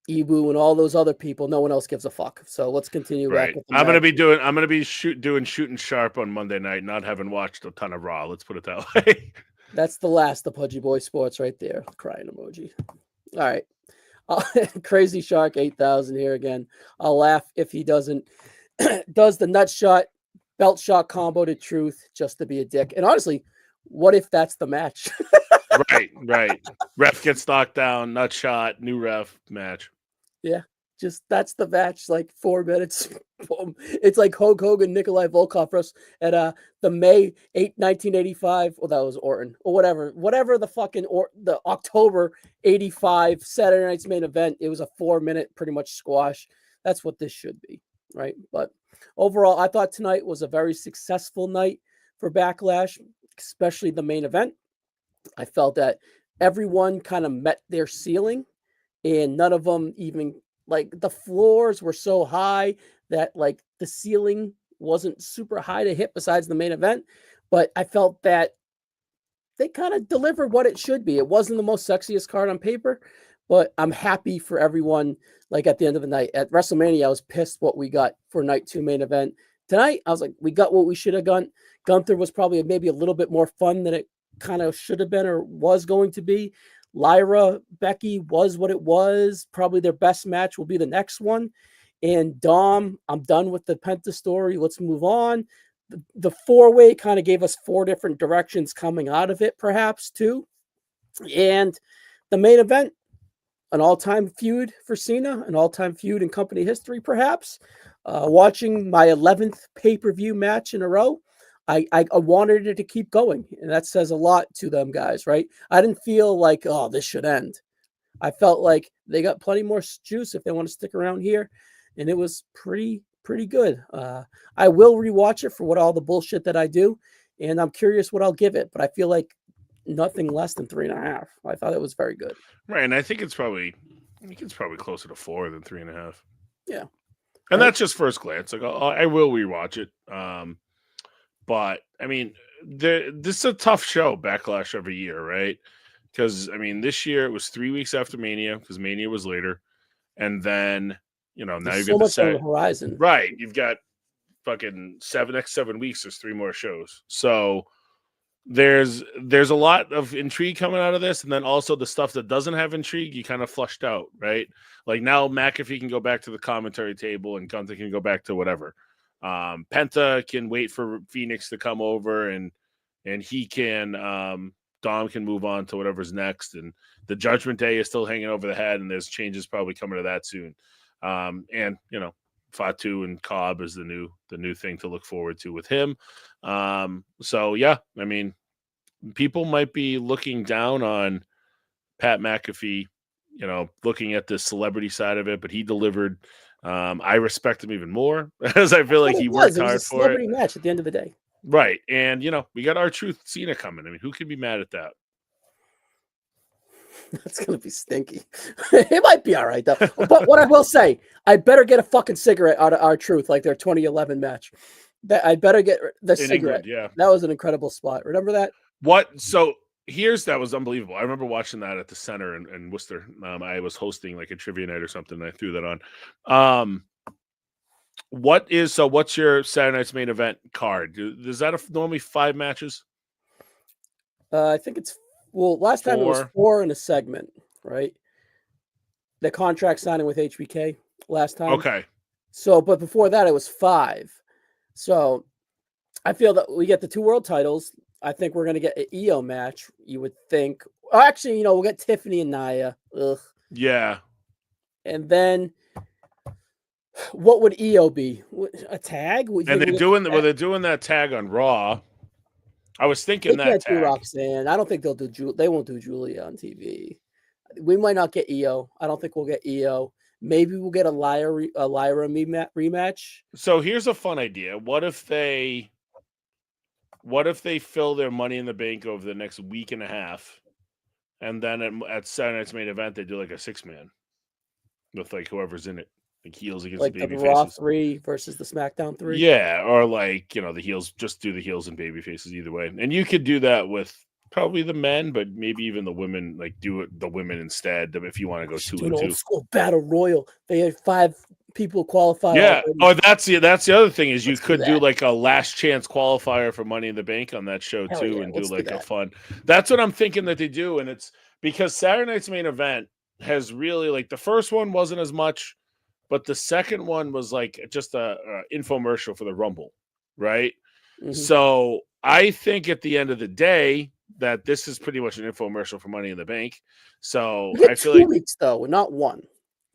Ibu and all those other people, no one else gives a fuck. So let's continue. Right. I'm gonna be doing shooting sharp on Monday night, not having watched a ton of Raw. Let's put it that way. That's the last of Pudgy Boy Sports right there. Crying emoji. All right. Crazy Shark 8000 here again. I'll laugh if he doesn't does the nut shot, belt shot combo to Truth just to be a dick. And honestly, what if that's the match? Right. Ref gets knocked down, nut shot, new ref match. Yeah, just that's the match. Like 4 minutes. Boom. It's like Hulk Hogan, Nikolai Volkov at the May 8, 1985. Well, that was Orton or whatever the fucking the October 85 Saturday Night's Main Event. It was a 4-minute pretty much squash. That's what this should be, right? But overall, I thought tonight was a very successful night for Backlash, especially the main event. I felt that everyone kind of met their ceiling, and none of them even, like, the floors were so high that, like, the ceiling wasn't super high to hit besides the main event. But I felt that they kind of delivered what it should be. It wasn't the most sexiest card on paper, but I'm happy for everyone. Like, at the end of the night at WrestleMania, I was pissed what we got for night 2 main event. Tonight, I was like, we got what we should have done. Gunther was probably maybe a little bit more fun than it kind of should have been or was going to be. Lyra, Becky was what it was. Probably their best match will be the next one. And Dom, I'm done with the Penta story. Let's move on. The four-way kind of gave us four different directions coming out of it, perhaps, too. And the main event, an all-time feud for Cena, an all-time feud in company history, perhaps. Watching my 11th pay-per-view match in a row, I wanted it to keep going, and that says a lot to them guys, right? I didn't feel like, oh, this should end. I felt like they got plenty more juice if they want to stick around here, and it was pretty good. I will rewatch it for what all the bullshit that I do, and I'm curious what I'll give it, but I feel like nothing less than 3.5. I thought it was very good. Right, and I think it's probably closer to 4 than 3.5. Yeah, and right? that's just first glance. Like I will rewatch it. But I mean, this is a tough show. Backlash every year, right? Because I mean, this year it was 3 weeks after Mania because Mania was later, and then now There's you've so got the much on the set. horizon. Right, you've got fucking next 7 weeks. There's 3 more shows, so there's a lot of intrigue coming out of this, and then also the stuff that doesn't have intrigue, you kind of flushed out, right? Like now McAfee can go back to the commentary table, and Gunther can go back to whatever. Penta can wait for Phoenix to come over, and he can Dom can move on to whatever's next, and the Judgment Day is still hanging over the head, and there's changes probably coming to that soon. And Fatu and Cobb is the new thing to look forward to with him. So yeah, I mean, people might be looking down on Pat McAfee, looking at the celebrity side of it, but he delivered. I respect him even more as I feel like he worked hard a for it. celebrity match at the end of the day. Right. And we got R-Truth Cena coming. I mean, who could be mad at that? That's gonna be stinky. It might be all right though. But what I will say, I better get a fucking cigarette out of R-Truth, like their 2011 match. That I better get the In cigarette. England, yeah. That was an incredible spot. Remember that? What? So that was unbelievable. I remember watching that at the center in Worcester. I was hosting like a trivia night or something. And I threw that on. What's your Saturday night's main event card? Is that normally 5 matches? I think it's last time it was 4 in a segment, right? The contract signing with HBK last time. Okay. So, but before that, it was 5. So, I feel that we get the 2 world titles. I think we're going to get an EO match, you would think. Oh, actually, we'll get Tiffany and Nia. Ugh. Yeah. And then, what would EO be? A tag? And they're doing that tag on Raw. I was thinking they that can't tag. do Roxanne. I don't think they won't do Julia on TV. We might not get EO. I don't think we'll get EO. Maybe we'll get a Lyra rematch. So here's a fun idea. What if they fill their Money in the Bank over the next week and a half, and then at Saturday night's main event they do like a 6-man with like whoever's in it, like heels against like the baby the Raw faces. 3 versus the SmackDown 3. Yeah, or like the heels, just do the heels and baby faces either way, and you could do that with probably the men, but maybe even the women. Like do it the women instead if you want to go 2 and 2. Old school battle royal. They had 5 people qualify. Yeah. Already. Oh, that's the other thing is you could do like a last chance qualifier for Money in the Bank on that show too, and do like a fun. That's what I'm thinking that they do, and it's because Saturday night's main event has really like the first one wasn't as much, but the second one was like just a infomercial for the Rumble, right? Mm-hmm. So I think at the end of the day that this is pretty much an infomercial for Money in the Bank. So I feel 2 like weeks though, not 1.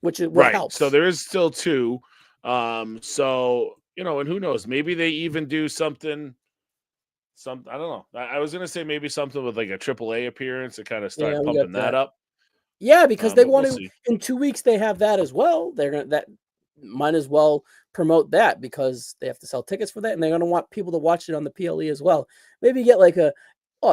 Which is right. Helps. So there is still 2. So and who knows? Maybe they even do something. I don't know. I was gonna say maybe something with like a AAA appearance to kind of start pumping that up. Yeah, because they want to. In 2 weeks they have that as well. They're gonna might as well promote that because they have to sell tickets for that, and they're gonna want people to watch it on the PLE as well. Maybe get like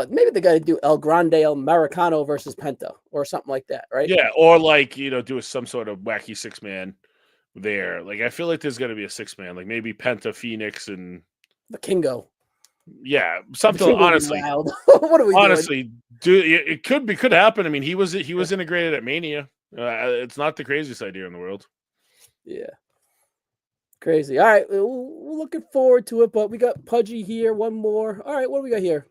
maybe they got to do El Grande Americano versus Penta or something like that, right? Yeah, or like do some sort of wacky 6-man there. Like I feel like there's gonna be a 6-man, like maybe Penta, Phoenix, and the Kingo. Yeah, something honestly. What are we honestly doing? It could happen. I mean, he was integrated at Mania. It's not the craziest idea in the world. Yeah, crazy. All right, we're looking forward to it. But we got Pudgy here. One more. All right, what do we got here?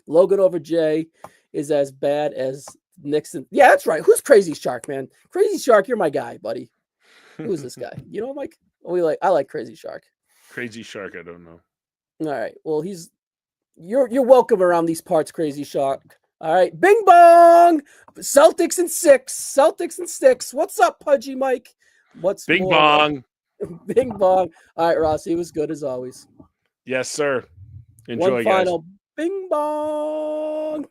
Logan over Jay is as bad as Nixon. Yeah, that's right. Who's Crazy Shark, man? Crazy Shark, you're my guy, buddy. Who is this guy? You know, Mike? I like Crazy Shark. Crazy Shark, I don't know. All right. Well, you're welcome around these parts, Crazy Shark. All right. Bing bong. Celtics and 6. Celtics and 6. What's up, Pudgy Mike? What's Bing more, bong. Bing bong. All right, Rossi, it was good as always. Yes, sir. Enjoy, One final guys. bing bong.